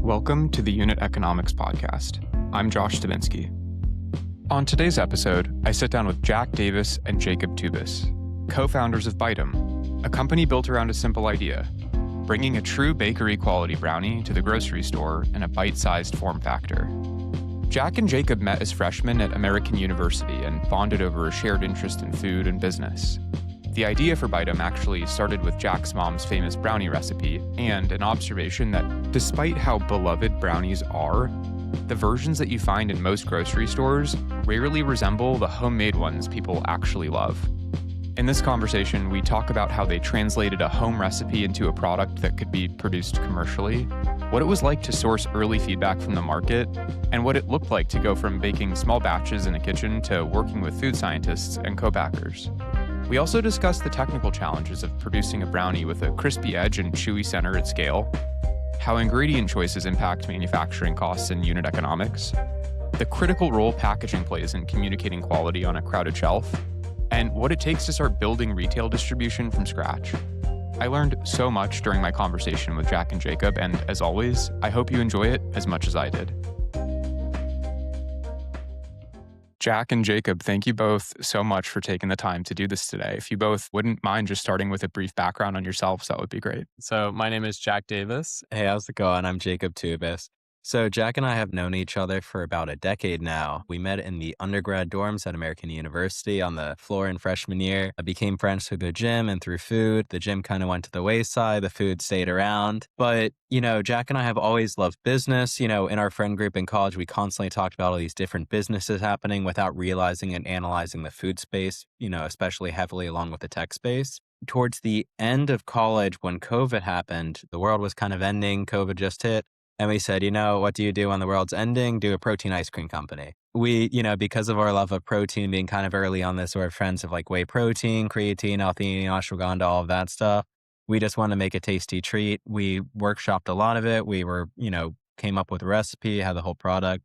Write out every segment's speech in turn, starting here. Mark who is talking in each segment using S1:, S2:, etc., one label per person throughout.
S1: Welcome to the Unit Economics Podcast. I'm Josh Stabinsky. On today's episode, I sit down with Jack Davis and Jacob Tubis, co-founders of Byte'm, a company built around a simple idea, bringing a true bakery-quality brownie to the grocery store in a bite-sized form factor. Jack and Jacob met as freshmen at American University and bonded over a shared interest in food and business. The idea for Byte'm actually started with Jack's mom's famous brownie recipe and an observation that despite how beloved brownies are, the versions that you find in most grocery stores rarely resemble the homemade ones people actually love. In this conversation, we talk about how they translated a home recipe into a product that could be produced commercially, what it was like to source early feedback from the market, and what it looked like to go from baking small batches in a kitchen to working with food scientists and co-packers. We also discussed the technical challenges of producing a brownie with a crispy edge and chewy center at scale, how ingredient choices impact manufacturing costs and unit economics, the critical role packaging plays in communicating quality on a crowded shelf, and what it takes to start building retail distribution from scratch. I learned so much during my conversation with Jack and Jacob, and as always, I hope you enjoy it as much as I did. Jack and Jacob, thank you both so much for taking the time to do this today. If you both wouldn't mind just starting with a brief background on yourselves, that would be great.
S2: So my name is Jack Davis.
S3: Hey, how's it going? I'm Jacob Tubis. So Jack and I have known each other for about a decade now. We met in the undergrad dorms at American University on the floor in freshman year. I became friends through the gym and through food. The gym kind of went to the wayside. The food stayed around. But, Jack and I have always loved business. In our friend group in college, we constantly talked about all these different businesses happening without realizing and analyzing the food space, especially heavily along with the tech space. Towards the end of college, when COVID happened, the world was kind of ending. COVID just hit. And we said, what do you do when the world's ending? Do a protein ice cream company. We, because of our love of protein, being kind of early on this, we're friends of like whey protein, creatine, L-theanine, ashwagandha, all of that stuff. We just wanted to make a tasty treat. We workshopped a lot of it. We were, came up with a recipe, had the whole product.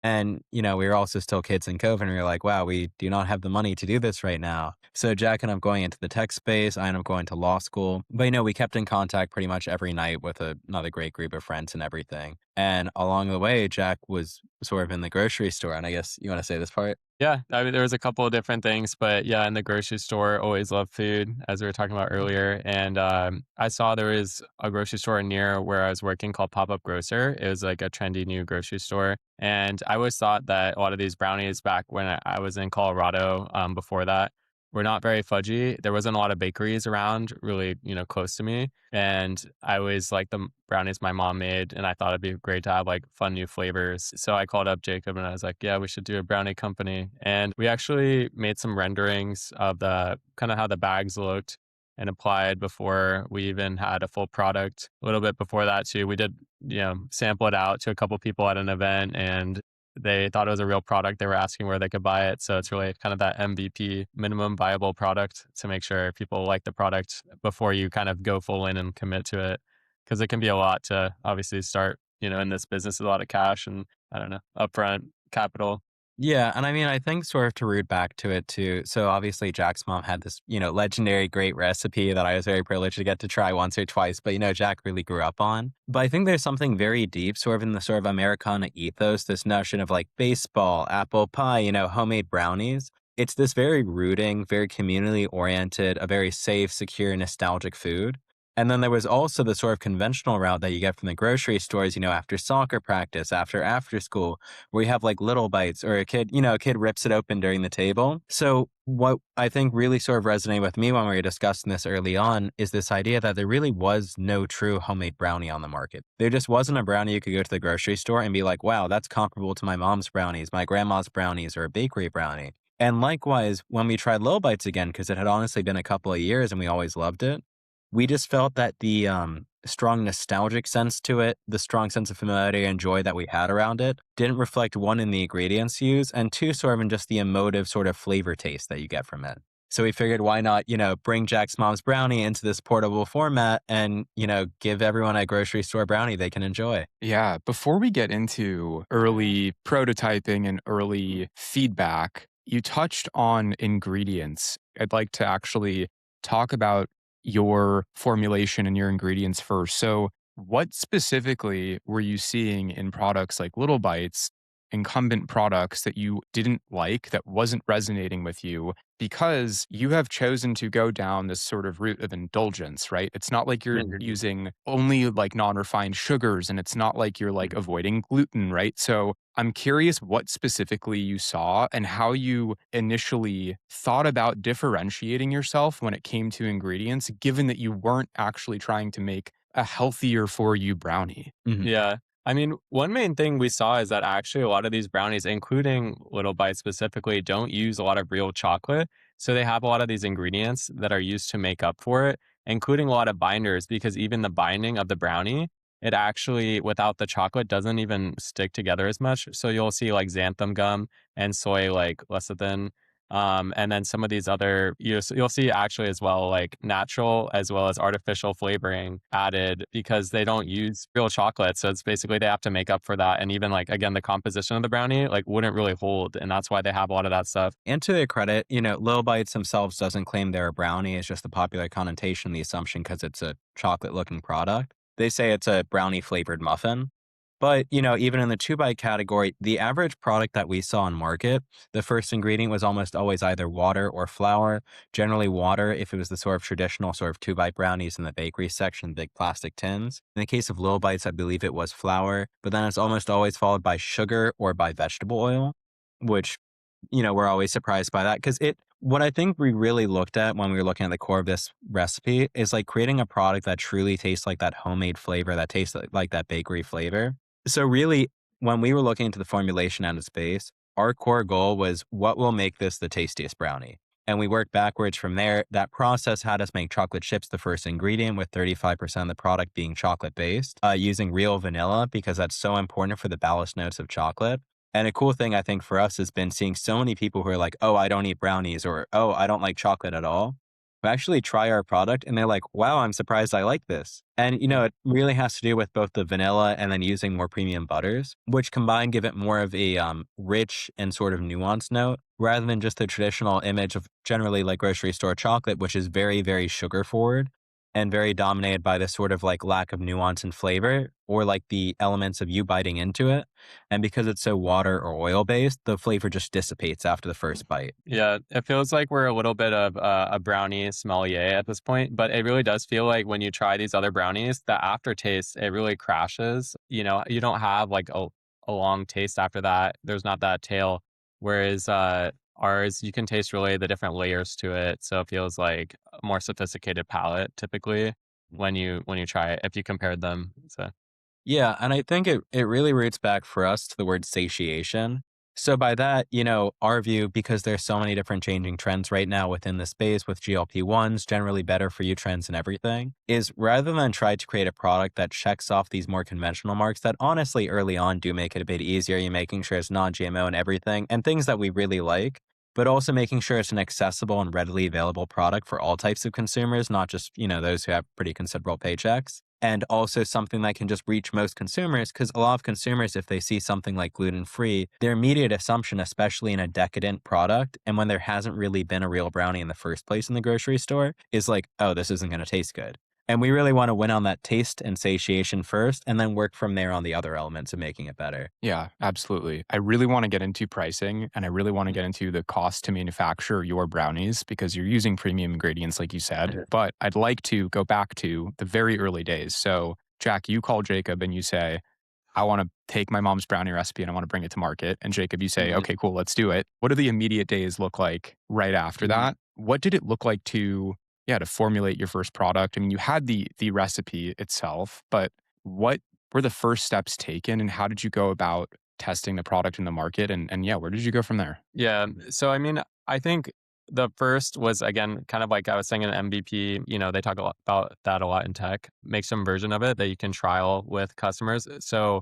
S3: And, we were also still kids in COVID, and we were like, wow, we do not have the money to do this right now. So Jack and I am going into the tech space. I ended up going to law school. But, we kept in contact pretty much every night with another great group of friends and everything. And along the way, Jack was sort of in the grocery store. And I guess you want to say this part?
S2: Yeah, there was a couple of different things, but yeah, in the grocery store, always loved food, as we were talking about earlier. And I saw there was a grocery store near where I was working called Pop-Up Grocer. It was like a trendy new grocery store. And I always thought that a lot of these brownies back when I was in Colorado before that were not very fudgy. There wasn't a lot of bakeries around really, close to me. And I always liked the brownies my mom made. And I thought it'd be great to have like fun new flavors. So I called up Jacob and I was like, yeah, we should do a brownie company. And we actually made some renderings of the kind of how the bags looked and applied before we even had a full product. A little bit before that too, we did, sample it out to a couple people at an event, and they thought it was a real product. They were asking where they could buy it. So it's really kind of that MVP, minimum viable product, to make sure people like the product before you kind of go full in and commit to it. Because it can be a lot to obviously start, in this business, a lot of cash and, upfront capital.
S3: Yeah. And I think sort of to root back to it too. So obviously Jack's mom had this, legendary great recipe that I was very privileged to get to try once or twice, but, Jack really grew up on. But I think there's something very deep sort of in the sort of Americana ethos, this notion of like baseball, apple pie, homemade brownies. It's this very rooting, very community oriented, a very safe, secure, nostalgic food. And then there was also the sort of conventional route that you get from the grocery stores, after soccer practice, after school, where you have like little bites, or a kid rips it open during the table. So what I think really sort of resonated with me when we were discussing this early on is this idea that there really was no true homemade brownie on the market. There just wasn't a brownie you could go to the grocery store and be like, wow, that's comparable to my mom's brownies, my grandma's brownies, or a bakery brownie. And likewise, when we tried Little Bites again, because it had honestly been a couple of years and we always loved it, we just felt that the strong nostalgic sense to it, the strong sense of familiarity and joy that we had around it, didn't reflect, one, in the ingredients used, and two, sort of in just the emotive sort of flavor taste that you get from it. So we figured, why not, bring Jack's mom's brownie into this portable format and, give everyone a grocery store brownie they can enjoy.
S1: Yeah. Before we get into early prototyping and early feedback, you touched on ingredients. I'd like to actually talk about your formulation and your ingredients first. So What specifically were you seeing in products like Little Bites, incumbent products that you didn't like, that wasn't resonating with you because you have chosen to go down this sort of route of indulgence, right? It's not like you're
S2: Mhm,
S1: using only like non-refined sugars and it's not like you're like
S2: mhm.
S1: avoiding gluten, right? So I'm curious what specifically you saw and how you initially thought about differentiating yourself when it came to ingredients, given that you weren't actually trying to make a healthier for you brownie.
S3: Mhm.
S2: Yeah. I mean, one main thing we saw is that actually a lot of these brownies, including Little Bites specifically, don't use a lot of real chocolate. So they have a lot of these ingredients that are used to make up for it, including a lot of binders, because even the binding of the brownie, it actually, without the chocolate, doesn't even stick together as much. So you'll see like xanthan gum and soy like lecithin. And then some of these other you'll see actually as well like natural as well as artificial flavoring added because they don't use real chocolate. So it's basically they have to make up for that. And even like again, the composition of the brownie like wouldn't really hold. And that's why they have a lot of that stuff.
S3: And to their credit, Little Bites themselves doesn't claim they're a brownie. It's just the popular connotation, the assumption because it's a chocolate looking product. They say it's a brownie flavored muffin. But, even in the 2 bite category, the average product that we saw on market, the first ingredient was almost always either water or flour, generally water if it was the sort of traditional sort of 2 bite brownies in the bakery section, big plastic tins. In the case of Little Bites, I believe it was flour, but then it's almost always followed by sugar or by vegetable oil, which we're always surprised by that because what I think we really looked at when we were looking at the core of this recipe is like creating a product that truly tastes like that homemade flavor, that tastes like that bakery flavor. So really, when we were looking into the formulation at its base, our core goal was what will make this the tastiest brownie. And we worked backwards from there. That process had us make chocolate chips the first ingredient, with 35% of the product being chocolate based, using real vanilla because that's so important for the ballast notes of chocolate. And a cool thing I think for us has been seeing so many people who are like, oh, I don't eat brownies or, oh, I don't like chocolate at all, who actually try our product and they're like, wow, I'm surprised I like this. And, it really has to do with both the vanilla and then using more premium butters, which combined give it more of a rich and sort of nuanced note rather than just the traditional image of generally like grocery store chocolate, which is very, very sugar forward and very dominated by this sort of like lack of nuance and flavor or like the elements of you biting into it. And because it's so water or oil based, the flavor just dissipates after the first bite.
S2: Yeah, it feels like we're a little bit of a brownie sommelier at this point, but it really does feel like when you try these other brownies, the aftertaste, it really crashes. You don't have like a long taste after that. There's not that tail. Whereas ours, you can taste really the different layers to it. So it feels like a more sophisticated palate typically when you try it, if you compared them. So
S3: Yeah, and I think it really roots back for us to the word satiation. So by that, our view, because there's so many different changing trends right now within the space with GLP-1s, generally better for you trends and everything, is rather than try to create a product that checks off these more conventional marks that honestly early on do make it a bit easier, you're making sure it's non-GMO and everything, and things that we really like, but also making sure it's an accessible and readily available product for all types of consumers, not just, those who have pretty considerable paychecks. And also something that can just reach most consumers, because a lot of consumers, if they see something like gluten free, their immediate assumption, especially in a decadent product, and when there hasn't really been a real brownie in the first place in the grocery store, is like, oh, this isn't going to taste good. And we really want to win on that taste and satiation first, and then work from there on the other elements of making it better.
S1: Yeah, absolutely. I really want to get into pricing and I really want to get into the cost to manufacture your brownies because you're using premium ingredients, like you said. But I'd like to go back to the very early days. So, Jack, you call Jacob and you say, I want to take my mom's brownie recipe and I want to bring it to market. And Jacob, you say,
S2: Mhm,
S1: okay, cool, let's do it. What do the immediate days look like right after
S2: mhm.
S1: that? What did it look like to, yeah, to formulate your first product? I mean, you had the recipe itself, but what were the first steps taken and how did you go about testing the product in the market? And yeah, where did you go from there?
S2: Yeah. So, I mean, I think the first was, again, kind of like I was saying an MVP. They talk a lot about that a lot in tech. Make some version of it that you can trial with customers. So,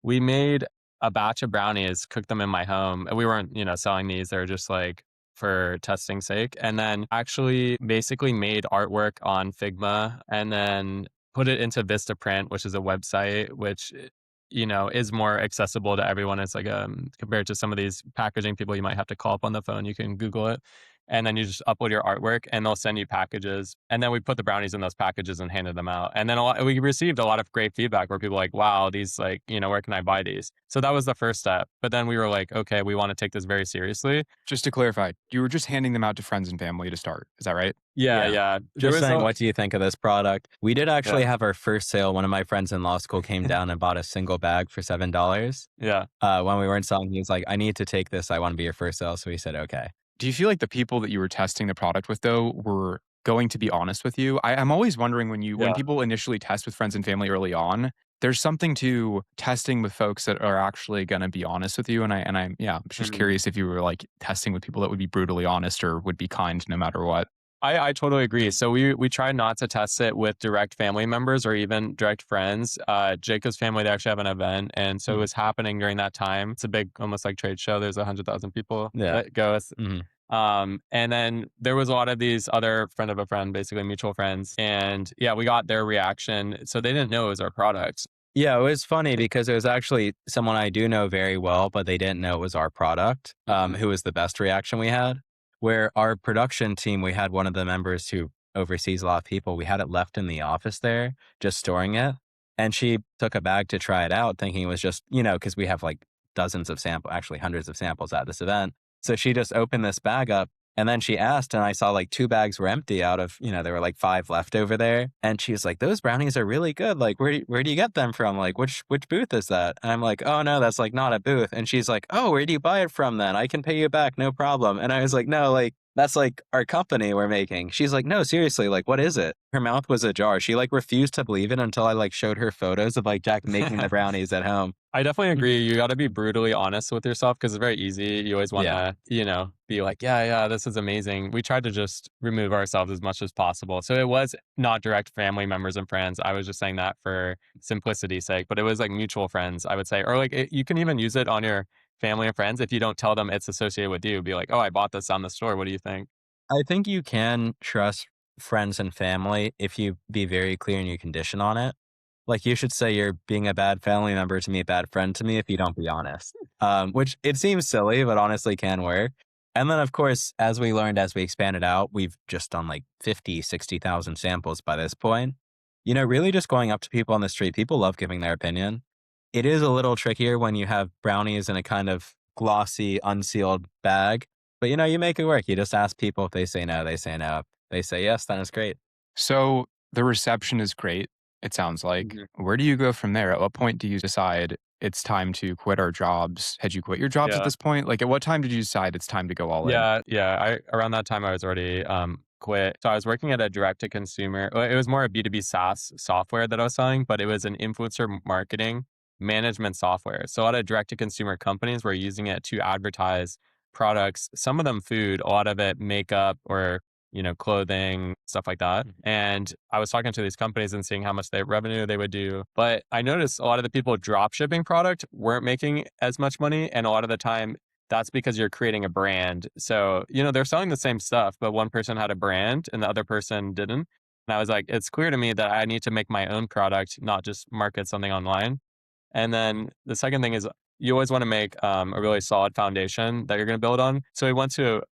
S2: we made a batch of brownies, cooked them in my home. And we weren't, selling these. They were just like for testing sake. And then actually basically made artwork on Figma and then put it into Vistaprint, which is a website which is more accessible to everyone. It's like compared to some of these packaging people you might have to call up on the phone, you can Google it. And then you just upload your artwork and they'll send you packages. And then we put the brownies in those packages and handed them out. And then we received a lot of great feedback where people were like, wow, these like, where can I buy these? So that was the first step. But then we were like, okay, we want to take this very seriously.
S1: Just to clarify, you were just handing them out to friends and family to start. Is that right?
S2: Yeah.
S3: Just saying, what do you think of this product? We did actually
S2: Yeah.
S3: have our first sale. One of my friends in law school came down and bought a single bag for $7.
S2: Yeah.
S3: When we weren't selling, he was like, I need to take this. I want to be your first sale. So we said, okay.
S1: Do you feel like the people that you were testing the product with, though, were going to be honest with you? I'm always wondering when people initially test with friends and family early on, there's something to testing with folks that are actually going to be honest with you. And I'm just curious if you were like testing with people that would be brutally honest or would be kind no matter what.
S2: I totally agree. So we try not to test it with direct family members or even direct friends. Jacob's family, they actually have an event. And so it was happening during that time. It's a big, almost like trade show. There's 100,000 people that go. And then there was a lot of these other friend of a friend, basically mutual friends. And we got their reaction. So they didn't know it was our product.
S3: Yeah, it was funny because it was actually someone I do know very well, but they didn't know it was our product, who was the best reaction we had. Where our production team, we had one of the members who oversees a lot of people. We had it left in the office there, just storing it. And she took a bag to try it out, thinking it was just, because we have like dozens of samples, actually hundreds of samples at this event. So she just opened this bag up and then she asked, and I saw like 2 bags were empty out of, there were like 5 left over there. And she was like, those brownies are really good. Like, where do you get them from? Like, which booth is that? And I'm like, oh no, that's like not a booth. And she's like, oh, where do you buy it from then? I can pay you back, no problem. And I was like, no, like, that's like our company we're making. She's like, no, seriously, like, what is it? Her mouth was ajar. She like refused to believe it until I like showed her photos of like Jack making the brownies at home.
S2: I definitely agree. You got to be brutally honest with yourself because it's very easy. You always want to, be like, yeah, this is amazing. We tried to just remove ourselves as much as possible. So it was not direct family members and friends. I was just saying that for simplicity's sake, but it was like mutual friends, I would say. Or like you can even use it on your family and friends if you don't tell them it's associated with you. Be like, oh, I bought this on the store. What do you think?
S3: I think you can trust friends and family if you be very clear in your condition on it. Like you should say you're being a bad family member to me, a bad friend to me if you don't be honest. Which it seems silly, but honestly can work. And then, of course, as we learned, as we expanded out, we've just done like 50, 60,000 samples by this point. Really just going up to people on the street, people love giving their opinion. It is a little trickier when you have brownies in a kind of glossy, unsealed bag. But, you make it work. You just ask people if they say no, they say no. If they say yes, then it's great.
S1: So the reception is great, it sounds like. Where do you go from there? At what point do you decide it's time to quit our jobs? Had you quit your jobs at this point? Like, at what time did you decide it's time to go all in?
S2: Yeah. Around that time, I was already quit. So I was working at a direct-to-consumer. It was more a B2B SaaS software that I was selling, but it was an influencer marketing management software. So a lot of direct-to-consumer companies were using it to advertise products, some of them food, a lot of it makeup or clothing, stuff like that. And I was talking to these companies and seeing how much revenue they would do. But I noticed a lot of the people drop shipping product weren't making as much money. And a lot of the time, that's because you're creating a brand. So, they're selling the same stuff, but one person had a brand and the other person didn't. And I was like, it's clear to me that I need to make my own product, not just market something online. And then the second thing is you always want to make a really solid foundation that you're going to build on. So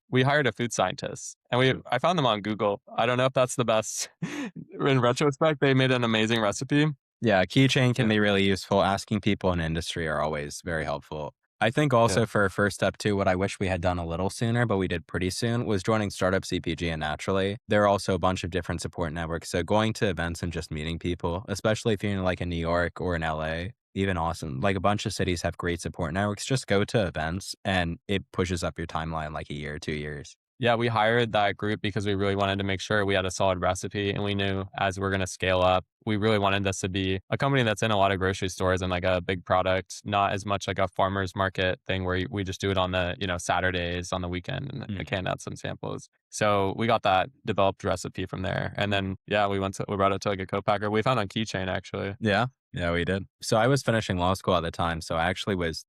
S2: we hired a food scientist and I found them on Google. I don't know if that's the best. In retrospect, they made an amazing recipe.
S3: Yeah, keychain can be really useful. Asking people in industry are always very helpful. I think also for a first step too, what I wish we had done a little sooner, but we did pretty soon, was joining Startup CPG and Naturally. There are also a bunch of different support networks. So going to events and just meeting people, especially if you're in like in New York or in LA, even awesome. Like a bunch of cities have great support networks. Just go to events and it pushes up your timeline like a year or 2 years.
S2: Yeah, we hired that group because we really wanted to make sure we had a solid recipe. And we knew as we're going to scale up, we really wanted this to be a company that's in a lot of grocery stores and like a big product, not as much like a farmer's market thing where we just do it on the, Saturdays on the weekend and hand out some samples. So we got that developed recipe from there. And then, we brought it to like a co-packer. We found on Keychain actually.
S3: Yeah, we did. So I was finishing law school at the time. So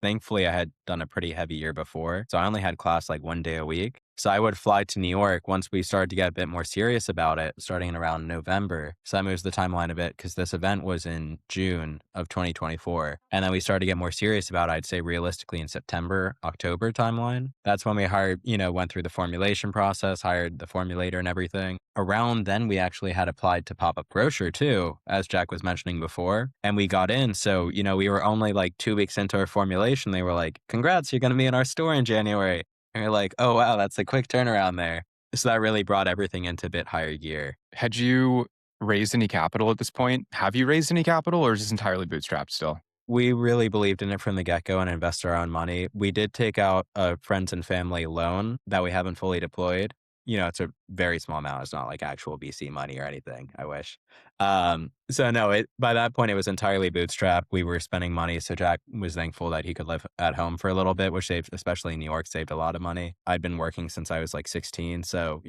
S3: thankfully I had done a pretty heavy year before. So I only had class like 1 day a week. So I would fly to New York once we started to get a bit more serious about it, starting in around November. So that moves the timeline a bit because this event was in June of 2024. And then we started to get more serious about it, I'd say realistically in September, October timeline. That's when we hired, went through the formulation process, hired the formulator and everything. Around then, we actually had applied to Pop-Up Grocer too, as Jack was mentioning before. And we got in. So, we were only like 2 weeks into our formulation. They were like, congrats, you're going to be in our store in January. And you're like, oh, wow, that's a quick turnaround there. So that really brought everything into a bit higher gear.
S1: Had you raised any capital at this point? Have you raised any capital, or is this entirely bootstrapped still?
S3: We really believed in it from the get-go and invested our own money. We did take out a friends and family loan that we haven't fully deployed. It's a very small amount. It's not like actual VC money or anything. I wish. So no, by that point, it was entirely bootstrapped. We were spending money. So Jack was thankful that he could live at home for a little bit, which saved, especially in New York, saved a lot of money. I'd been working since I was like 16. So,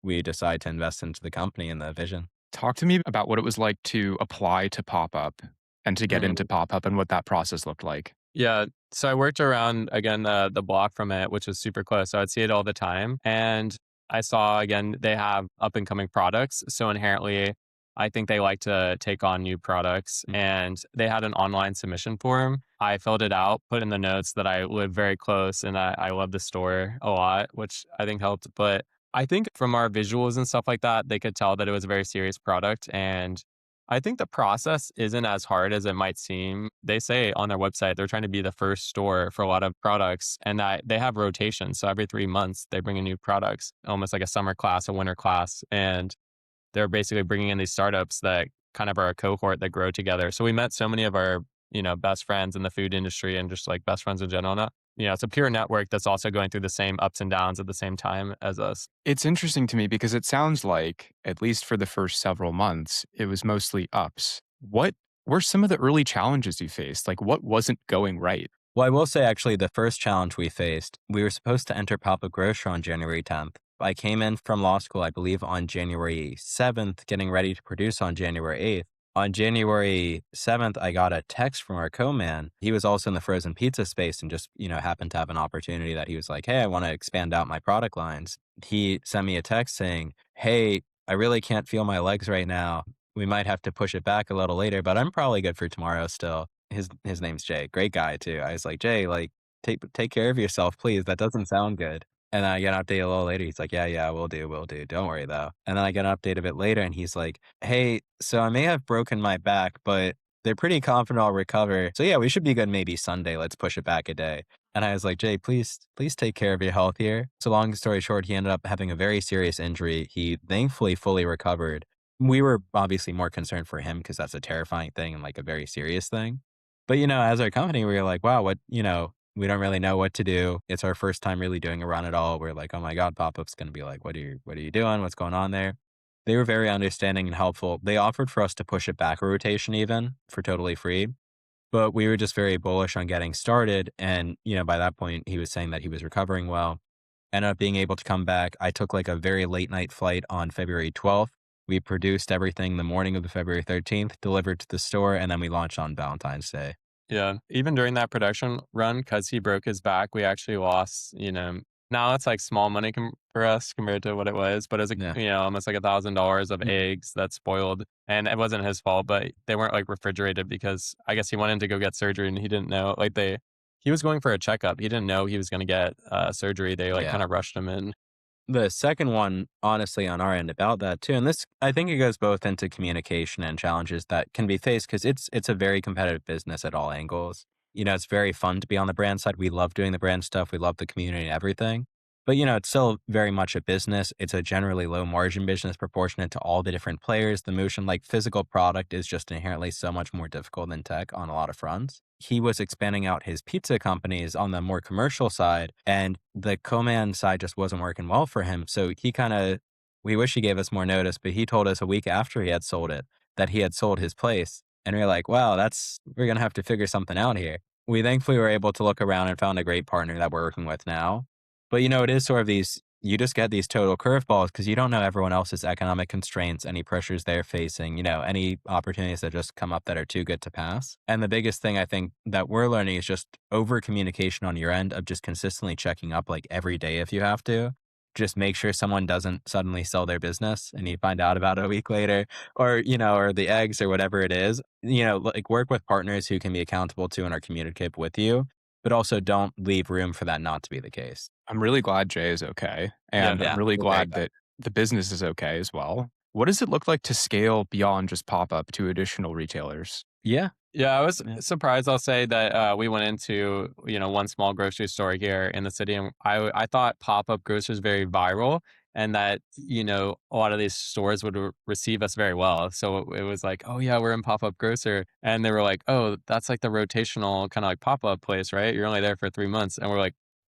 S3: we decided to invest into the company and the vision.
S1: Talk to me about what it was like to apply to Pop-Up and to get into Pop-Up and what that process looked like.
S2: Yeah. So I worked around, again, the block from it, which was super close. So I'd see it all the time. And I saw, again, they have up and coming products. So inherently, I think they like to take on new products. And they had an online submission form. I filled it out, put in the notes that I live very close and I love the store a lot, which I think helped. But I think from our visuals and stuff like that, they could tell that it was a very serious product. And I think the process isn't as hard as it might seem. They say on their website, they're trying to be the first store for a lot of products and that they have rotations. So every 3 months, they bring in new products, almost like a summer class, a winter class. And they're basically bringing in these startups that kind of are a cohort that grow together. So we met so many of our, best friends in the food industry and just like best friends in general. It's a peer network that's also going through the same ups and downs at the same time as us.
S1: It's interesting to me because it sounds like, at least for the first several months, it was mostly ups. What were some of the early challenges you faced? Like, what wasn't going right?
S3: Well, I will say actually the first challenge we faced, we were supposed to enter Pop-Up Grocer on January 10th. I came in from law school, I believe, on January 7th, getting ready to produce on January 8th. On January 7th, I got a text from our co-man. He was also in the frozen pizza space and just, happened to have an opportunity that he was like, hey, I want to expand out my product lines. He sent me a text saying, hey, I really can't feel my legs right now. We might have to push it back a little later, but I'm probably good for tomorrow still. His name's Jay. Great guy too. I was like, Jay, like take care of yourself, please. That doesn't sound good. And then I get an update a little later. He's like, yeah, we'll do. Don't worry though. And then I get an update a bit later and he's like, hey, so I may have broken my back, but they're pretty confident I'll recover. So yeah, we should be good maybe Sunday. Let's push it back a day. And I was like, Jay, please take care of your health here. So long story short, he ended up having a very serious injury. He thankfully fully recovered. We were obviously more concerned for him because that's a terrifying thing and like a very serious thing. But, as our company, we were like, wow, we don't really know what to do. It's our first time really doing a run at all. We're like, oh my God, Pop-Up's going to be like, what are you doing? What's going on there? They were very understanding and helpful. They offered for us to push it back a rotation even for totally free. But we were just very bullish on getting started. And, by that point, he was saying that he was recovering well. Ended up being able to come back. I took like a very late night flight on February 12th. We produced everything the morning of the February 13th, delivered to the store, and then we launched on Valentine's Day.
S2: Yeah. Even during that production run, because he broke his back, we actually lost, now it's like small money for us compared to what it was, but it was, almost like $1,000 of eggs that spoiled. And it wasn't his fault, but they weren't like refrigerated because I guess he wanted to go get surgery and he didn't know. Like he was going for a checkup. He didn't know he was going to get surgery. They kind of rushed him in.
S3: The second one, honestly, on our end about that too, and this, I think it goes both into communication and challenges that can be faced because it's a very competitive business at all angles. It's very fun to be on the brand side. We love doing the brand stuff. We love the community and everything. But, it's still very much a business. It's a generally low margin business proportionate to all the different players. The motion, like physical product is just inherently so much more difficult than tech on a lot of fronts. He was expanding out his pizza companies on the more commercial side, and the co-man side just wasn't working well for him. So we wish he gave us more notice, but he told us a week after he had sold it that he had sold his place. And we were like, wow, we're going to have to figure something out here. We thankfully were able to look around and found a great partner that we're working with now. But, it is sort of you just get these total curveballs because you don't know everyone else's economic constraints, any pressures they're facing, any opportunities that just come up that are too good to pass. And the biggest thing I think that we're learning is just over communication on your end of just consistently checking up like every day if you have to. just make sure someone doesn't suddenly sell their business and you find out about it a week later, or, or the eggs or whatever it is, like work with partners who can be accountable to and are communicative with you, but also don't leave room for that not to be the case.
S1: I'm really glad Jay is okay.
S2: Yeah.
S1: And I'm
S3: Yeah,
S1: really
S3: we're very
S1: glad that the business is okay as well. What does it look like to scale beyond just pop up to additional retailers?
S3: Yeah.
S2: Yeah, I was
S3: Yeah.
S2: surprised. I'll say that we went into one small grocery store here in the city, and I thought pop up grocery was very viral, and that a lot of these stores would receive us very well. So it was like, oh yeah, we're in pop up grocer, and they were like, oh, that's like the rotational kind of like pop up place, right? You're only there for 3 months, and we're like,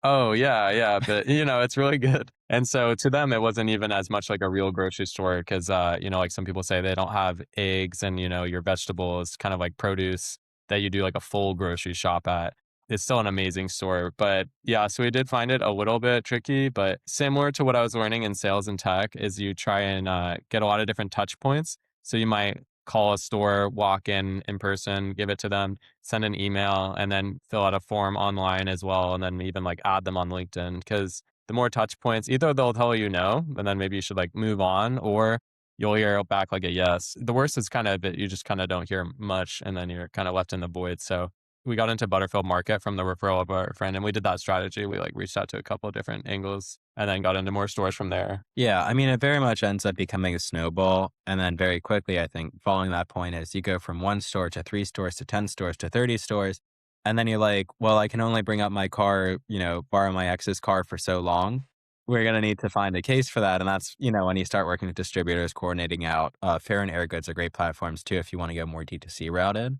S2: oh yeah, yeah, but it's really good. And so to them, it wasn't even as much like a real grocery store because, like some people say they don't have eggs and, your vegetables, kind of like produce that you do like a full grocery shop at. It's still an amazing store. But yeah, so we did find it a little bit tricky, but similar to what I was learning in sales and tech is you try and get a lot of different touch points. So you might call a store, walk in person, give it to them, send an email, and then fill out a form online as well. And then even like add them on LinkedIn because the more touch points, either they'll tell you no, and then maybe you should like move on, or you'll hear back like a yes. The worst is kind of that you just kind of don't hear much, and then you're kind of left in the void. So we got into Butterfield Market from the referral of our friend, and we did that strategy. We like reached out to a couple of different angles, and then got into more stores from there.
S3: Yeah, I mean, it very much ends up becoming a snowball. And then very quickly, I think, following that point is you go from 1 store to 3 stores to 10 stores to 30 stores. And then you're like, well, I can only bring up my car, borrow my ex's car for so long. We're going to need to find a case for that. And that's, when you start working with distributors, coordinating out. Fair and Air Goods are great platforms too if you want to go more D2C routed.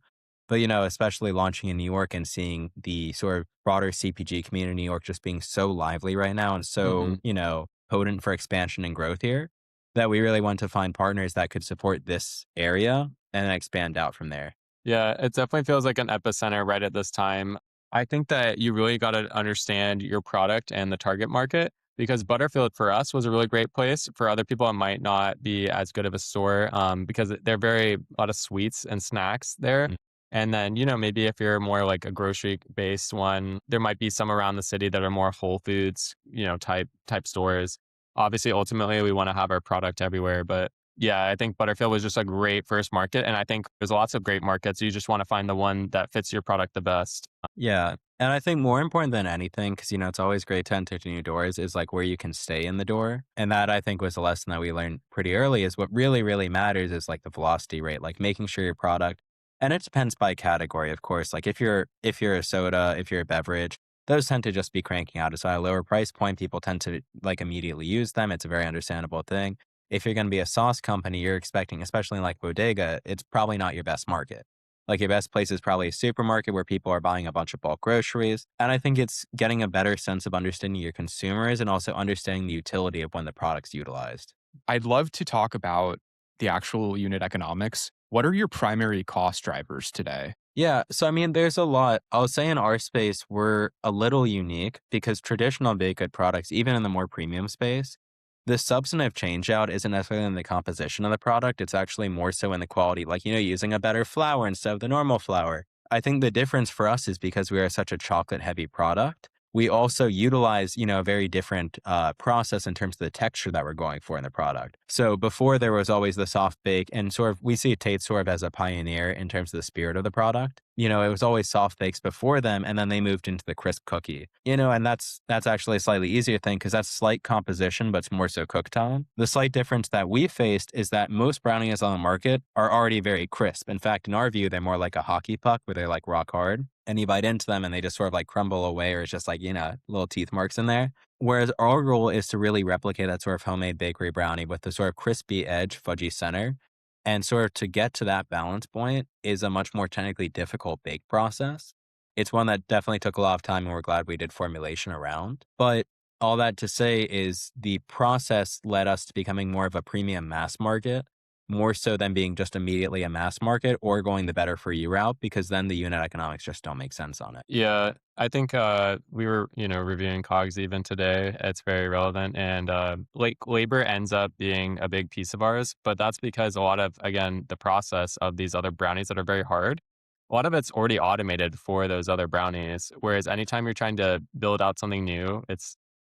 S3: But, especially launching in New York and seeing the sort of broader CPG community in New York just being so lively right now and so,
S2: Hmm.
S3: potent for expansion and growth here, that we really want to find partners that could support this area and then expand out from there.
S2: Yeah, it definitely feels like an epicenter right at this time. I think that you really got to understand your product and the target market because Butterfield for us was a really great place. For other people, it might not be as good of a store because they're a lot of sweets and snacks there.
S3: Mm.
S2: And then, maybe if you're more like a grocery based one, there might be some around the city that are more Whole Foods, type stores. Obviously, ultimately, we want to have our product everywhere, but yeah, I think Butterfield was just a great first market. And I think there's lots of great markets. You just want to find the one that fits your product the best.
S3: Yeah. And I think more important than anything, because, it's always great to enter new doors, is like where you can stay in the door. And that I think was a lesson that we learned pretty early is what really, really matters is like the velocity rate, like making sure your product, and it depends by category, of course. Like if you're a soda, if you're a beverage, those tend to just be cranking out. So at a lower price point, people tend to like immediately use them. It's a very understandable thing. If you're going to be a sauce company, you're expecting, especially like Bodega, it's probably not your best market. Like your best place is probably a supermarket where people are buying a bunch of bulk groceries. And I think it's getting a better sense of understanding your consumers and also understanding the utility of when the product's utilized.
S1: I'd love to talk about the actual unit economics. What are your primary cost drivers today?
S3: Yeah. So, I mean, there's a lot. I'll say in our space, we're a little unique because traditional baked good products, even in the more premium space, the substantive change out isn't necessarily in the composition of the product. It's actually more so in the quality, like, using a better flour instead of the normal flour. I think the difference for us is because we are such a chocolate heavy product. We also utilize, a very different process in terms of the texture that we're going for in the product. So before there was always the soft bake and sort of, we see Tate sort of as a pioneer in terms of the spirit of the product. It was always soft bakes before them, and then they moved into the crisp cookie. And that's actually a slightly easier thing because that's slight composition, but it's more so cooked on. The slight difference that we faced is that most brownies on the market are already very crisp. In fact, in our view, they're more like a hockey puck where they're like rock hard. And you bite into them and they just sort of like crumble away, or it's just like, little teeth marks in there. Whereas our goal is to really replicate that sort of homemade bakery brownie with the sort of crispy edge, fudgy center. And sort of to get to that balance point is a much more technically difficult bake process. It's one that definitely took a lot of time and we're glad we did formulation around. But all that to say is the process led us to becoming more of a premium mass market, more so than being just immediately a mass market or going the better for you route, because then the unit economics just don't make sense on it.
S2: Yeah, I think we were, reviewing COGS even today. It's very relevant. And like labor ends up being a big piece of ours, but that's because a lot of, again, the process of these other brownies that are very hard, a lot of it's already automated for those other brownies. Whereas anytime you're trying to build out something new,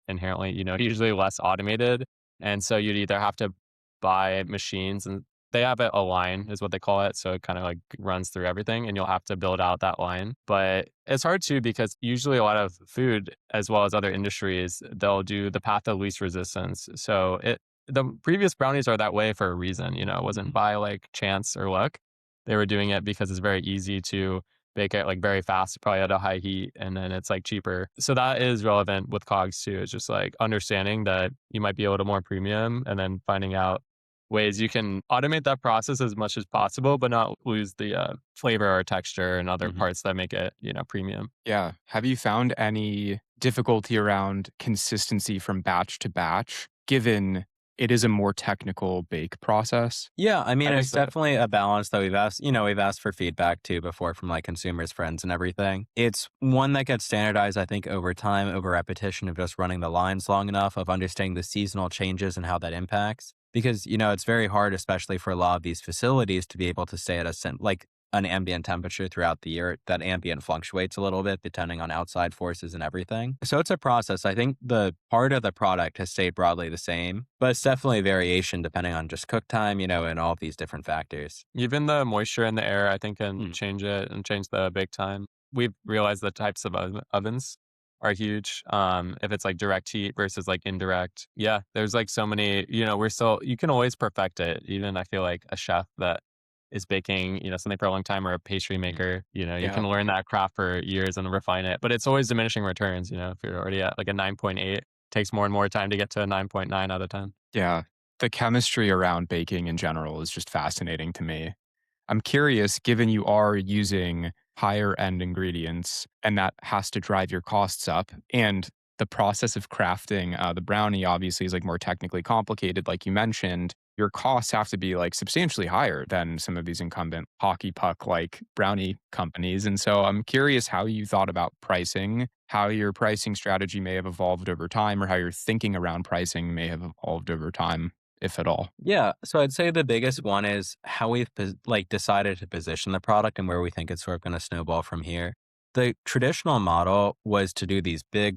S2: inherently, usually less automated. And so you'd either have to buy machines, and they have a line is what they call it. So it kind of like runs through everything, and you'll have to build out that line. But it's hard too, because usually a lot of food, as well as other industries, they'll do the path of least resistance. So the previous brownies are that way for a reason. It wasn't by like chance or luck. They were doing it because it's very easy to bake it like very fast, probably at a high heat, and then it's like cheaper. So that is relevant with cogs too. It's just like understanding that you might be a little more premium, and then finding out ways you can automate that process as much as possible, but not lose the flavor or texture and other parts that make it, premium.
S1: Yeah. Have you found any difficulty around consistency from batch to batch, given it is a more technical bake process?
S3: Yeah, I mean,
S1: I
S3: it's
S1: think that,
S3: definitely a balance that we've asked for feedback too before from like consumers, friends, and everything. It's one that gets standardized, I think, over time, over repetition of just running the lines long enough, of understanding the seasonal changes and how that impacts. Because, it's very hard, especially for a lot of these facilities, to be able to stay at like an ambient temperature throughout the year. That ambient fluctuates a little bit depending on outside forces and everything. So it's a process. I think the part of the product has stayed broadly the same, but it's definitely variation depending on just cook time, and all of these different factors.
S2: Even the moisture in the air, I think, can
S3: Mm.
S2: change it and change the bake time. We've realized the types of ovens are huge. If it's like direct heat versus like indirect. Yeah, there's like so many, you can always perfect it. Even I feel like a chef that is baking, something for a long time, or a pastry maker, you
S1: yeah.
S2: can learn that craft for years and refine it. But it's always diminishing returns, if you're already at like a 9.8, takes more and more time to get to a 9.9 out of 10.
S1: Yeah. The chemistry around baking in general is just fascinating to me. I'm curious, given you are using higher end ingredients and that has to drive your costs up, and the process of crafting the brownie obviously is like more technically complicated, like you mentioned, your costs have to be like substantially higher than some of these incumbent hockey puck like brownie companies. And so I'm curious how you thought about pricing, how your pricing strategy may have evolved over time, or how your thinking around pricing may have evolved over time, if at all.
S3: Yeah, so I'd say the biggest one is how we've like decided to position the product and where we think it's sort of going to snowball from here. The traditional model was to do these big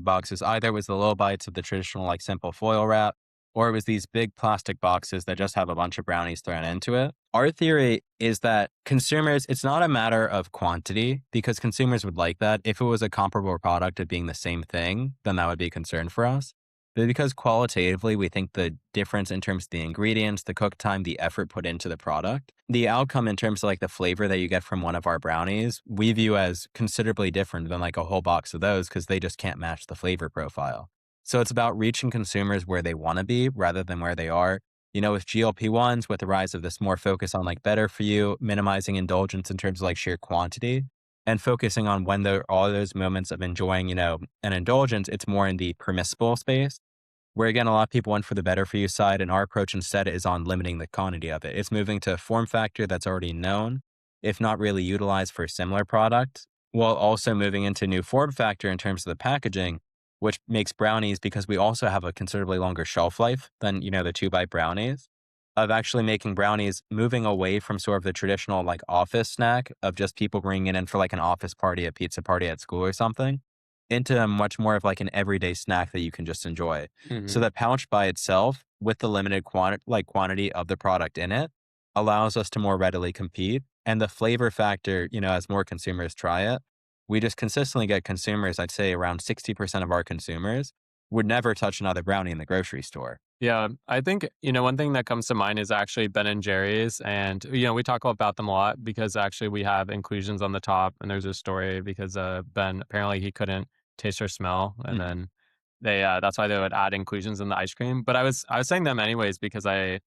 S3: boxes. Either it was the little bites of the traditional like simple foil wrap, or it was these big plastic boxes that just have a bunch of brownies thrown into it. Our theory is that consumers, it's not a matter of quantity, because consumers would like that. If it was a comparable product of being the same thing, then that would be a concern for us. But because qualitatively, we think the difference in terms of the ingredients, the cook time, the effort put into the product, the outcome in terms of like the flavor that you get from one of our brownies, we view as considerably different than like a whole box of those, because they just can't match the flavor profile. So it's about reaching consumers where they want to be rather than where they are. With GLP-1s, with the rise of this more focus on like better for you, minimizing indulgence in terms of like sheer quantity, and focusing on when there are those moments of enjoying, an indulgence, it's more in the permissible space. Where again, a lot of people went for the better for you side, and our approach instead is on limiting the quantity of it. It's moving to a form factor that's already known, if not really utilized for similar products, while also moving into new form factor in terms of the packaging, which makes brownies, because we also have a considerably longer shelf life than, the 2 bite brownies, of actually making brownies, moving away from sort of the traditional like office snack of just people bringing it in for like an office party, a pizza party at school or something, into much more of like an everyday snack that you can just enjoy. So
S2: Hmm.
S3: the pouch by itself, with the limited quantity of the product in it, allows us to more readily compete. And the flavor factor, as more consumers try it, we just consistently get consumers. I'd say around 60% of our consumers would never touch another brownie in the grocery store.
S2: Yeah, I think, one thing that comes to mind is actually Ben and Jerry's. And, we talk about them a lot because actually we have inclusions on the top. And there's a story because Ben, apparently he couldn't taste or smell. And
S3: Mhm.
S2: then that's why they would add inclusions in the ice cream. But I was saying them anyways because I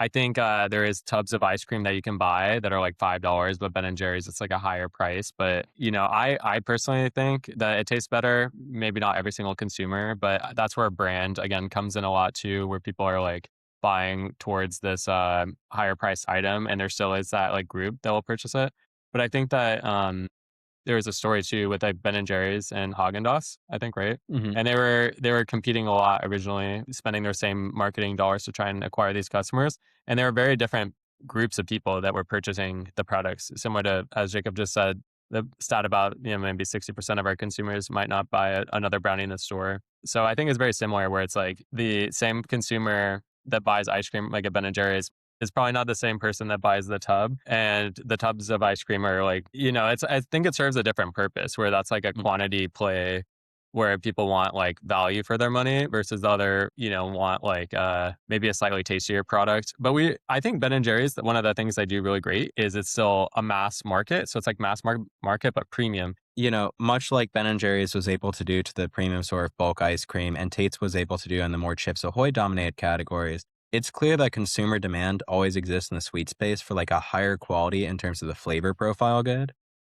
S2: think there is tubs of ice cream that you can buy that are like $5, but Ben and Jerry's, it's like a higher price. But I personally think that it tastes better. Maybe not every single consumer, but that's where brand again comes in a lot too, where people are like buying towards this higher price item, and there still is that like group that will purchase it. But I think that there was a story too with like Ben and Jerry's and Haagen Dazs, I think, right?
S3: Mhm.
S2: And they were competing a lot originally, spending their same marketing dollars to try and acquire these customers. And there were very different groups of people that were purchasing the products. Similar to, as Jacob just said, the stat about maybe 60% of our consumers might not buy another brownie in the store. So I think it's very similar where it's like the same consumer that buys ice cream, like a Ben& and Jerry's, is probably not the same person that buys the tub. And the tubs of ice cream are like, I think it serves a different purpose where that's like a quantity play where people want like value for their money versus the other, want like maybe a slightly tastier product. But I think Ben& and Jerry's, one of the things they do really great is it's still a mass market. So it's like market, but premium.
S3: Much like Ben& and Jerry's was able to do to the premium sort of bulk ice cream and Tate's was able to do in the more Chips Ahoy dominated categories, it's clear that consumer demand always exists in the sweet space for like a higher quality in terms of the flavor profile good.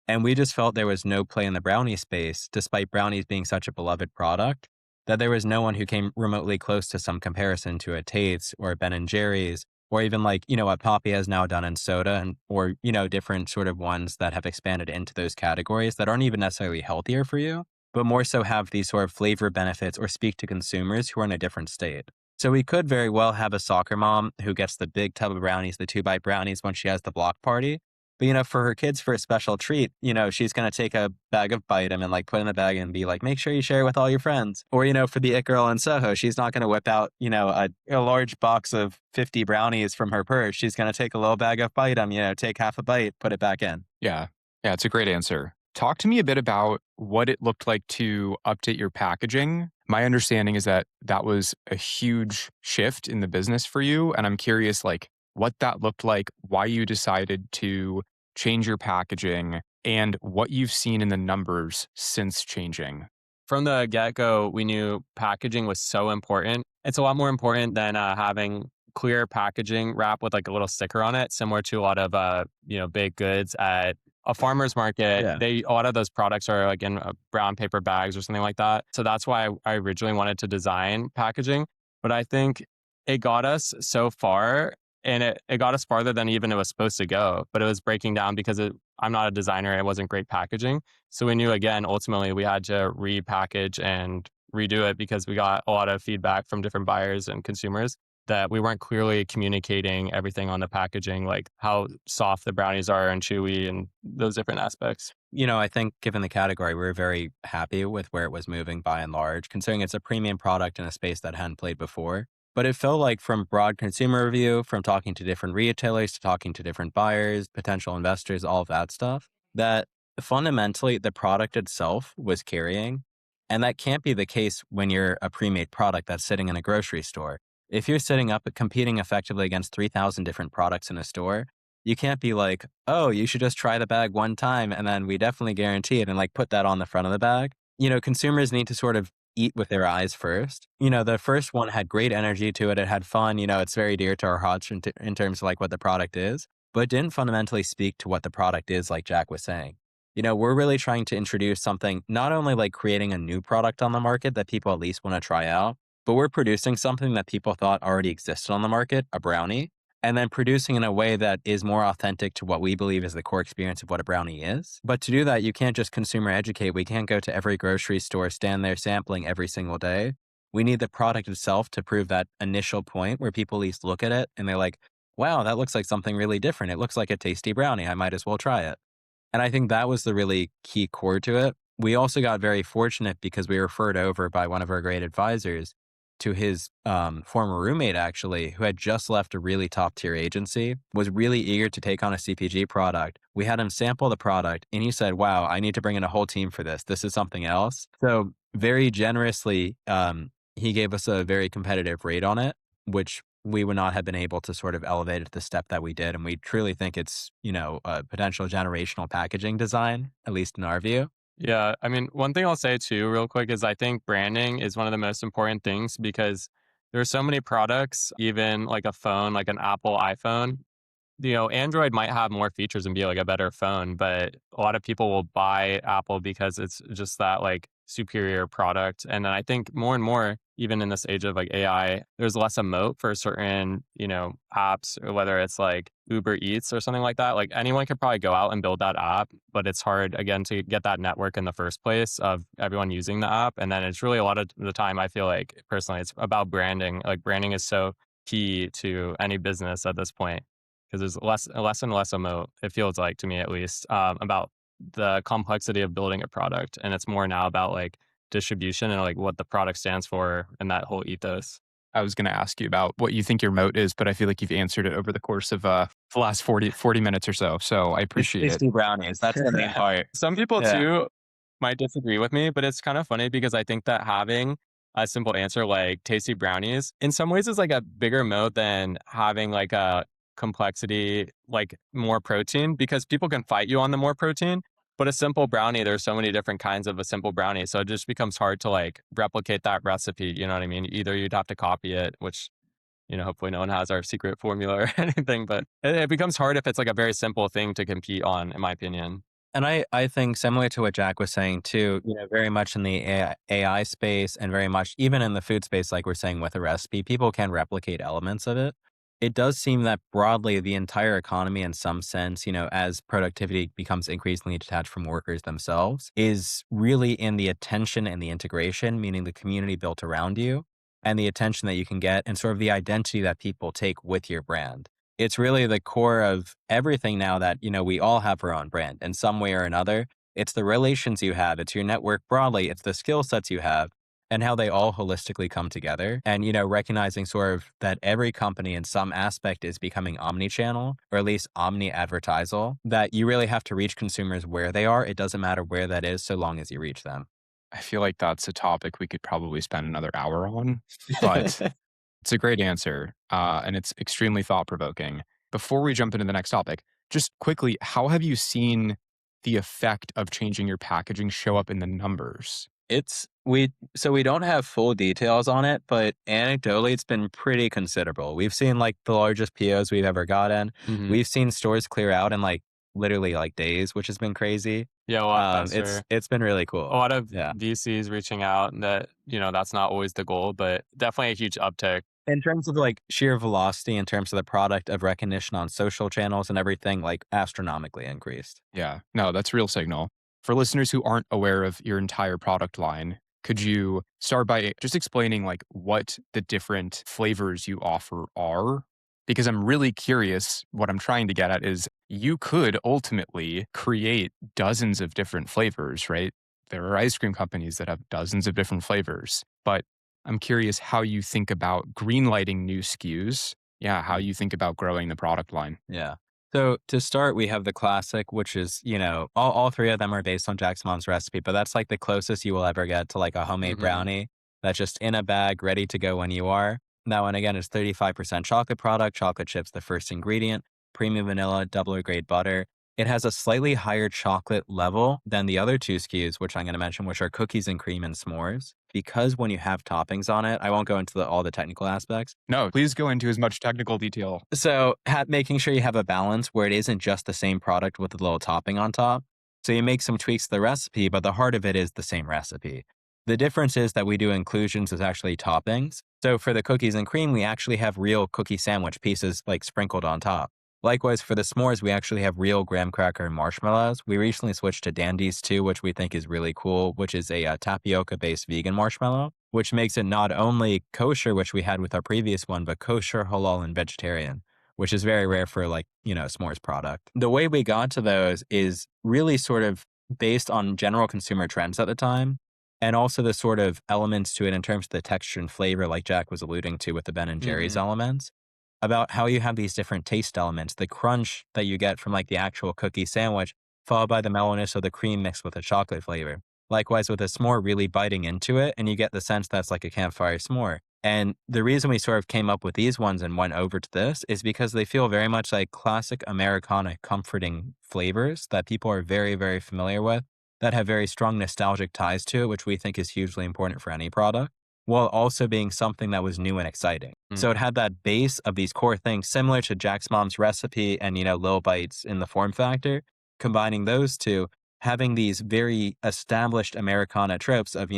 S3: And we just felt there was no play in the brownie space, despite brownies being such a beloved product, that there was no one who came remotely close to some comparison to a Tate's or a Ben& and Jerry's, or even like, what Poppy has now done in soda or, different sort of ones that have expanded into those categories that aren't even necessarily healthier for you, but more so have these sort of flavor benefits or speak to consumers who are in a different state. So we could very well have a soccer mom who gets the big tub of brownies, the 2 Byte brownies when she has the block party. But, for her kids, for a special treat, she's going to take a bag of Byte'm and like put in the bag and be like, make sure you share it with all your friends. Or, for the it girl in Soho, she's not going to whip out, a large box of 50 brownies from her purse. She's going to take a little bag of Byte'm, take half a bite, put it back in.
S1: Yeah. Yeah, it's a great answer. Talk to me a bit about what it looked like to update your packaging. My understanding is that that was a huge shift in the business for you. And I'm curious, like, what that looked like, why you decided to change your packaging, and what you've seen in the numbers since changing.
S2: From the get-go, we knew packaging was so important. It's a lot more important than having clear packaging wrap with like a little sticker on it, similar to a lot of baked goods at a farmer's market.
S3: Yeah.
S2: A lot of those products are like in brown paper bags or something like that. So that's why I originally wanted to design packaging. But I think it got us so far, and it got us farther than even it was supposed to go. But it was breaking down because I'm not a designer. It wasn't great packaging. So we knew, again, ultimately we had to repackage and redo it because we got a lot of feedback from different buyers and consumers that we weren't clearly communicating everything on the packaging, like how soft the brownies are and chewy and those different aspects.
S3: I think given the category, we were very happy with where it was moving by and large, considering it's a premium product in a space that hadn't played before. But it felt like from broad consumer review, from talking to different retailers, to talking to different buyers, potential investors, all of that stuff, that fundamentally the product itself was carrying. And that can't be the case when you're a pre-made product that's sitting in a grocery store. If you're sitting up competing effectively against 3,000 different products in a store, you can't be like, oh, you should just try the bag one time and then we definitely guarantee it and like put that on the front of the bag. Consumers need to sort of eat with their eyes first. The first one had great energy to it. It had fun. It's very dear to our hearts in terms of like what the product is, but it didn't fundamentally speak to what the product is, like Jack was saying. We're really trying to introduce something, not only like creating a new product on the market that people at least want to try out, but we're producing something that people thought already existed on the market, a brownie, and then producing in a way that is more authentic to what we believe is the core experience of what a brownie is. But to do that, you can't just consumer educate. We can't go to every grocery store, stand there sampling every single day. We need the product itself to prove that initial point where people at least look at it and they're like, wow, that looks like something really different. It looks like a tasty brownie. I might as well try it. And I think that was the really key core to it. We also got very fortunate because we were referred over by one of our great advisors to his former roommate, actually, who had just left a really top tier agency, was really eager to take on a CPG product. We had him sample the product and he said, wow, I need to bring in a whole team for this. This is something else. So very generously, he gave us a very competitive rate on it, which we would not have been able to sort of elevate it to the step that we did. And we truly think it's, a potential generational packaging design, at least in our view.
S2: Yeah, I mean, one thing I'll say too, real quick, is I think branding is one of the most important things because there's so many products, even like a phone, like an Apple iPhone. Android might have more features and be like a better phone, but a lot of people will buy Apple because it's just that like superior product. And then I think more and more, even in this age of like AI, there's less a moat for certain, apps, or whether it's like Uber Eats or something like that. Like anyone could probably go out and build that app, but it's hard again to get that network in the first place of everyone using the app. And then it's really a lot of the time, I feel like personally, it's about branding. Like branding is so key to any business at this point because there's less and less a moat, it feels like to me at least, about the complexity of building a product. And it's more now about like distribution and like what the product stands for and that whole ethos.
S1: I was going to ask you about what you think your moat is, but I feel like you've answered it over the course of the last 40 minutes or so. So I
S3: It's
S1: appreciate it.
S3: tasty brownies. That's the main part.
S2: Some people
S3: Yeah.
S2: too might disagree with me, but it's kind of funny because I think that having a simple answer like tasty brownies in some ways is like a bigger moat than having like a complexity, like more protein, because people can fight you on the more protein. But a simple brownie, there's so many different kinds of a simple brownie. So it just becomes hard to like replicate that recipe. You know what I mean? Either you'd have to copy it, which, hopefully no one has our secret formula or anything, but it becomes hard if it's like a very simple thing to compete on, in my opinion.
S3: And I think similar to what Jack was saying too, very much in the AI space and very much even in the food space, like we're saying with a recipe, people can replicate elements of it. It does seem that broadly the entire economy in some sense, as productivity becomes increasingly detached from workers themselves, is really in the attention and the integration, meaning the community built around you and the attention that you can get and sort of the identity that people take with your brand. It's really the core of everything now that, we all have our own brand in some way or another. It's the relations you have, it's your network broadly, it's the skill sets you have and how they all holistically come together. And, recognizing sort of that every company in some aspect is becoming omni-channel or at least omni-advertisal, that you really have to reach consumers where they are. It doesn't matter where that is so long as you reach them.
S1: I feel like that's a topic we could probably spend another hour on, but it's a great answer, and it's extremely thought-provoking. Before we jump into the next topic, just quickly, how have you seen the effect of changing your packaging show up in the numbers?
S3: We don't have full details on it, but anecdotally, it's been pretty considerable. We've seen like the largest POs we've ever gotten.
S2: Mhm.
S3: We've seen stores clear out in like literally like days, which has been crazy.
S2: Yeah, a lot faster.
S3: It's been really cool.
S2: A lot of
S3: Yeah.
S2: VCs reaching out that, that's not always the goal, but definitely a huge uptick.
S3: In terms of like sheer velocity, in terms of the product of recognition on social channels and everything, like astronomically increased.
S1: Yeah, no, that's real signal. For listeners who aren't aware of your entire product line, could you start by just explaining like what the different flavors you offer are? Because I'm really curious. What I'm trying to get at is you could ultimately create dozens of different flavors, right? There are ice cream companies that have dozens of different flavors, but I'm curious how you think about greenlighting new SKUs. Yeah, how you think about growing the product line.
S3: Yeah. So to start, we have the classic, which is, all three of them are based on Jack's mom's recipe, but that's like the closest you will ever get to like a homemade
S2: Mhm.
S3: brownie that's just in a bag, ready to go when you are. That one again is 35% chocolate product, chocolate chips, the first ingredient, premium vanilla, double or grade butter. It has a slightly higher chocolate level than the other two SKUs, which I'm going to mention, which are cookies and cream and s'mores. Because when you have toppings on it, I won't go into all the technical aspects.
S1: No, please go into as much technical detail.
S3: So making sure you have a balance where it isn't just the same product with a little topping on top. So you make some tweaks to the recipe, but the heart of it is the same recipe. The difference is that we do inclusions as actually toppings. So for the cookies and cream, we actually have real cookie sandwich pieces like sprinkled on top. Likewise, for the s'mores, we actually have real graham cracker and marshmallows. We recently switched to Dandies too, which we think is really cool, which is a tapioca-based vegan marshmallow, which makes it not only kosher, which we had with our previous one, but kosher, halal, and vegetarian, which is very rare for like, s'mores product. The way we got to those is really sort of based on general consumer trends at the time, and also the sort of elements to it in terms of the texture and flavor, like Jack was alluding to with the Ben and Jerry's elements, about how you have these different taste elements, the crunch that you get from like the actual cookie sandwich, followed by the mellowness of the cream mixed with the chocolate flavor. Likewise with a s'more really biting into it, and you get the sense that's like a campfire s'more. And the reason we sort of came up with these ones and went over to this is because they feel very much like classic Americana comforting flavors that people are very, very familiar with, that have very strong nostalgic ties to it, which we think is hugely important for any product, while also being something that was new and exciting. So it had that base of these core things similar to Jack's mom's recipe and, Lil Bites in the form factor, combining those two, having these very established Americana tropes of,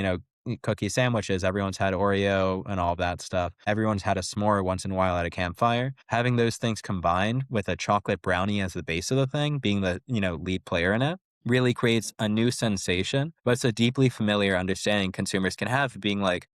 S3: cookie sandwiches. Everyone's had Oreo and all that stuff. Everyone's had a s'more once in a while at a campfire. Having those things combined with a chocolate brownie as the base of the thing, being the, lead player in it, really creates a new sensation, but it's a deeply familiar understanding consumers can have, being like,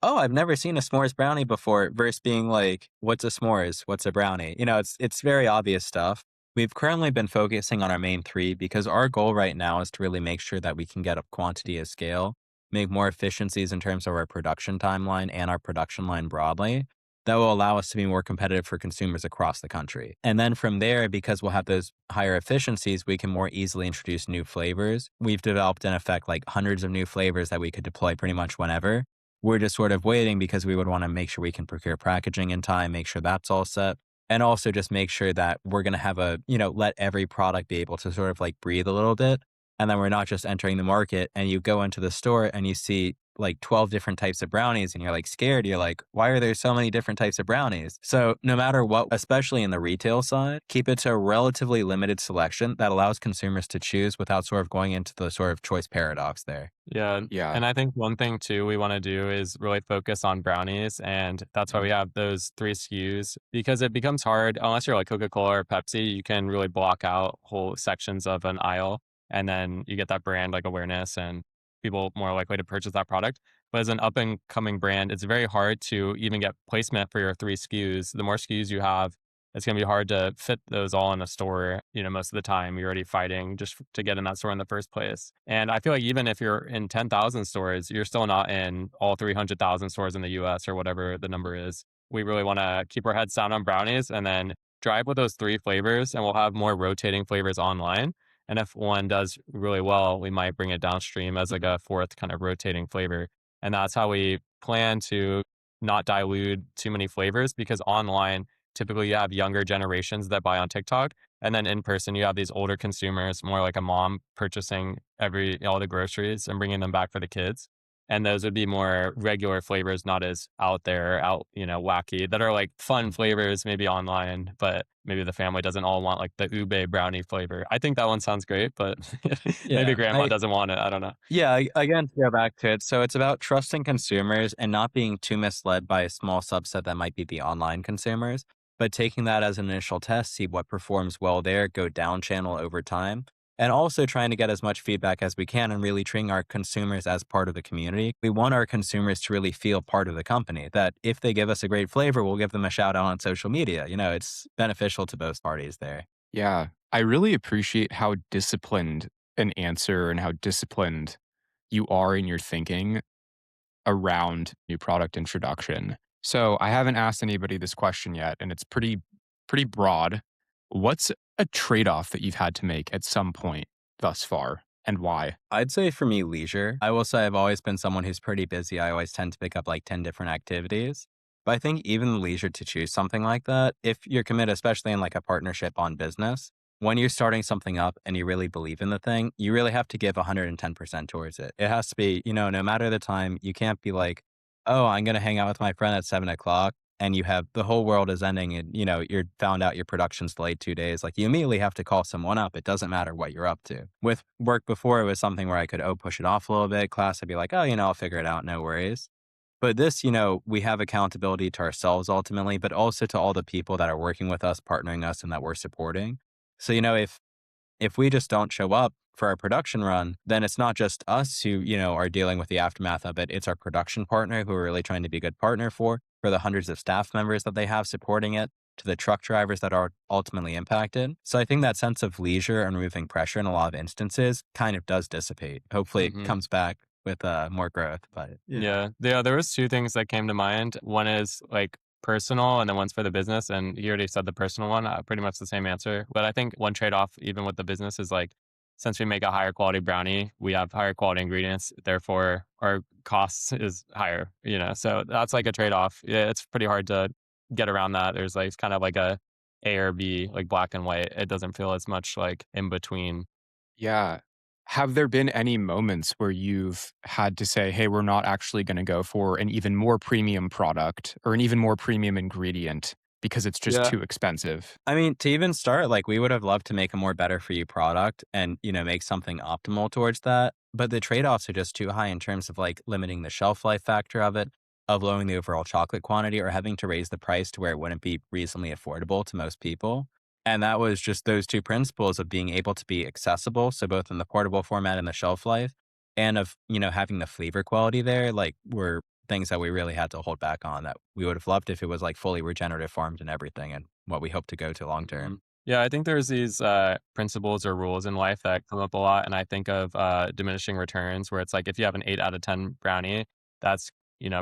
S3: oh, I've never seen a s'mores brownie before, versus being like, what's a s'mores? What's a brownie? It's very obvious stuff. We've currently been focusing on our main three because our goal right now is to really make sure that we can get up quantity at scale make more efficiencies in terms of our production timeline and our production line broadly that will allow us to be more competitive for consumers across the country. And then from there, because we'll have those higher efficiencies, we can more easily introduce new flavors. We've developed, in effect, like hundreds of new flavors that we could deploy pretty much whenever. We're just sort of waiting because we would want to make sure we can procure packaging in time, make sure that's all set. And also just make sure that we're going to have let every product be able to sort of like breathe a little bit. And then we're not just entering the market and you go into the store and you see like 12 different types of brownies and you're like scared. You're like, why are there so many different types of brownies? So no matter what, especially in the retail side, keep it to a relatively limited selection that allows consumers to choose without sort of going into the sort of choice paradox there.
S2: Yeah.
S1: Yeah.
S2: And I think one thing too we want to do is really focus on brownies. And that's why we have those 3 SKUs because it becomes hard unless you're like Coca-Cola or Pepsi, you can really block out whole sections of an aisle. And then you get that brand like awareness and people more likely to purchase that product. But as an up and coming brand, it's very hard to even get placement for your 3 SKUs. The more SKUs you have, it's going to be hard to fit those all in a store. Most of the time you're already fighting just to get in that store in the first place. And I feel like even if you're in 10,000 stores, you're still not in all 300,000 stores in the US or whatever the number is. We really want to keep our heads down on brownies and then drive with those 3 flavors, and we'll have more rotating flavors online. And if one does really well, we might bring it downstream as like a fourth kind of rotating flavor. And that's how we plan to not dilute too many flavors because online, typically you have younger generations that buy on TikTok. And then in person, you have these older consumers, more like a mom purchasing all the groceries and bringing them back for the kids. And those would be more regular flavors, not as wacky, that are like fun flavors, maybe online, but maybe the family doesn't all want like the ube brownie flavor. I think that one sounds great, but maybe
S3: Yeah.
S2: grandma doesn't want it. I don't know.
S3: Yeah, again, to go back to it. So it's about trusting consumers and not being too misled by a small subset that might be the online consumers, but taking that as an initial test, see what performs well there, go down channel over time, and also trying to get as much feedback as we can and really treating our consumers as part of the community. We want our consumers to really feel part of the company, that if they give us a great flavor, we'll give them a shout out on social media. It's beneficial to both parties there.
S1: Yeah. I really appreciate how disciplined an answer and how disciplined you are in your thinking around new product introduction. So I haven't asked anybody this question yet, and it's pretty broad. What's a trade-off that you've had to make at some point thus far, and why?
S3: I'd say for me, leisure. I will say I've always been someone who's pretty busy. I always tend to pick up like 10 different activities. But I think even the leisure to choose something like that, if you're committed, especially in like a partnership on business, when you're starting something up and you really believe in the thing, you really have to give 110% towards it. It has to be, no matter the time, you can't be like, oh, I'm going to hang out with my friend at 7 o'clock and you have the whole world is ending and, you're found out your production's delayed 2 days. Like you immediately have to call someone up. It doesn't matter what you're up to. With work before, it was something where I could, push it off a little bit. Class, I'd be like, oh, I'll figure it out. No worries. But this, we have accountability to ourselves ultimately, but also to all the people that are working with us, partnering us, and that we're supporting. So, if we just don't show up for our production run, then it's not just us who, are dealing with the aftermath of it. It's our production partner who we're really trying to be a good partner for the hundreds of staff members that they have supporting it, to the truck drivers that are ultimately impacted. So I think that sense of leisure and removing pressure in a lot of instances kind of does dissipate. Hopefully it comes back with more growth. But
S2: Yeah. There was 2 things that came to mind. One is like personal and then one's for the business. And you already said the personal one, pretty much the same answer. But I think one trade-off even with the business is like, since we make a higher quality brownie, we have higher quality ingredients. Therefore, our costs is higher, So that's like a trade-off. Yeah, it's pretty hard to get around that. There's like, it's kind of like A or B, like black and white. It doesn't feel as much like in between.
S1: Yeah. Have there been any moments where you've had to say, hey, we're not actually going to go for an even more premium product or an even more premium ingredient because it's just
S2: Yeah.
S1: too expensive?
S3: I mean, to even start, like we would have loved to make a more better for you product and, make something optimal towards that. But the trade-offs are just too high in terms of like limiting the shelf life factor of it, of lowering the overall chocolate quantity, or having to raise the price to where it wouldn't be reasonably affordable to most people. And that was just those 2 principles of being able to be accessible. So both in the portable format and the shelf life, and of, having the flavor quality there, like were things that we really had to hold back on that we would have loved if it was like fully regenerative farmed and everything and what we hope to go to long term.
S2: Yeah, I think there's these principles or rules in life that come up a lot, and I think of diminishing returns, where it's like if you have an 8 out of 10 brownie, that's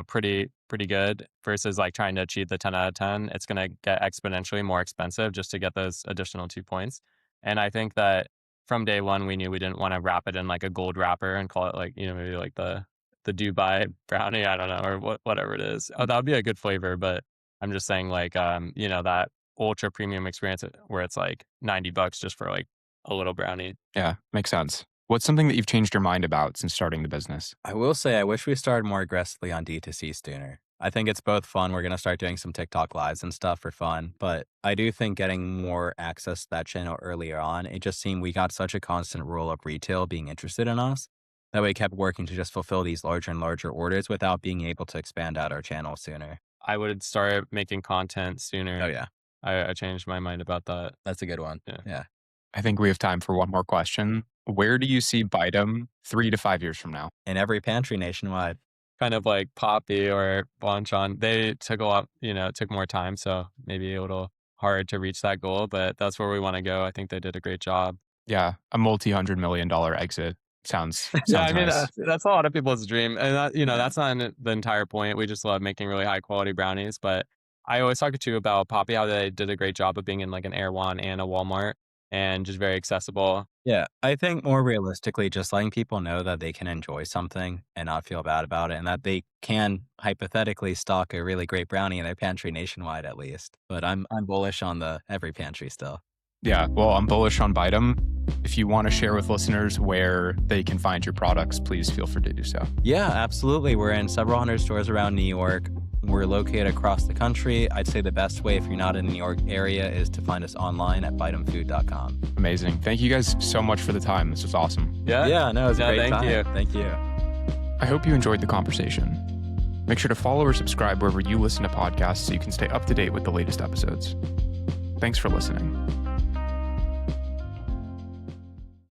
S2: pretty good. Versus like trying to achieve the 10 out of 10, it's gonna get exponentially more expensive just to get those additional 2 points. And I think that from day one, we knew we didn't want to wrap it in like a gold wrapper and call it like maybe like the Dubai brownie, I don't know, or whatever it is. Oh, that would be a good flavor, but I'm just saying like that ultra premium experience where it's like $90 just for like a little brownie.
S1: Yeah, makes sense. What's something that you've changed your mind about since starting the business?
S3: I will say I wish we started more aggressively on D2C sooner. I think it's both fun. We're going to start doing some TikTok lives and stuff for fun, but I do think getting more access to that channel earlier on, it just seemed we got such a constant roll of retail being interested in us that we kept working to just fulfill these larger and larger orders without being able to expand out our channel sooner.
S2: I would start making content
S3: Oh,
S2: sooner.
S3: yeah.
S2: I changed my mind about that.
S3: That's a good one.
S2: Yeah.
S3: Yeah.
S1: I think we have time for one more question. Where do you see Byte'm 3 to 5 years from now?
S3: In every pantry nationwide.
S2: Kind of like Poppy or Bonchon, they took a lot, it took more time. So maybe a little hard to reach that goal, but that's where we want to go. I think they did a great job.
S1: Yeah, a multi-$100 million exit sounds
S2: Yeah, I mean,
S1: nice.
S2: that's a lot of people's dream. And that, that's not the entire point. We just love making really high quality brownies. But I always talk to you about Poppy, how they did a great job of being in like an Erewhon and a Walmart and just very accessible.
S3: Yeah, I think more realistically, just letting people know that they can enjoy something and not feel bad about it, and that they can hypothetically stock a really great brownie in their pantry nationwide at least. But I'm bullish on the every pantry still.
S1: Yeah, well, I'm bullish on Byte'm. If you want to share with listeners where they can find your products, please feel free to do so.
S3: Yeah, absolutely. We're in several hundred stores around New York. We're located across the country. I'd say the best way if you're not in the New York area is to find us online at byte'mfood.com.
S1: Amazing. Thank you guys so much for the time. This was awesome.
S3: Yeah, no, it was a great
S2: thank
S3: time.
S2: you.
S3: Thank you.
S1: I hope you enjoyed the conversation. Make sure to follow or subscribe wherever you listen to podcasts so you can stay up to date with the latest episodes. Thanks for listening.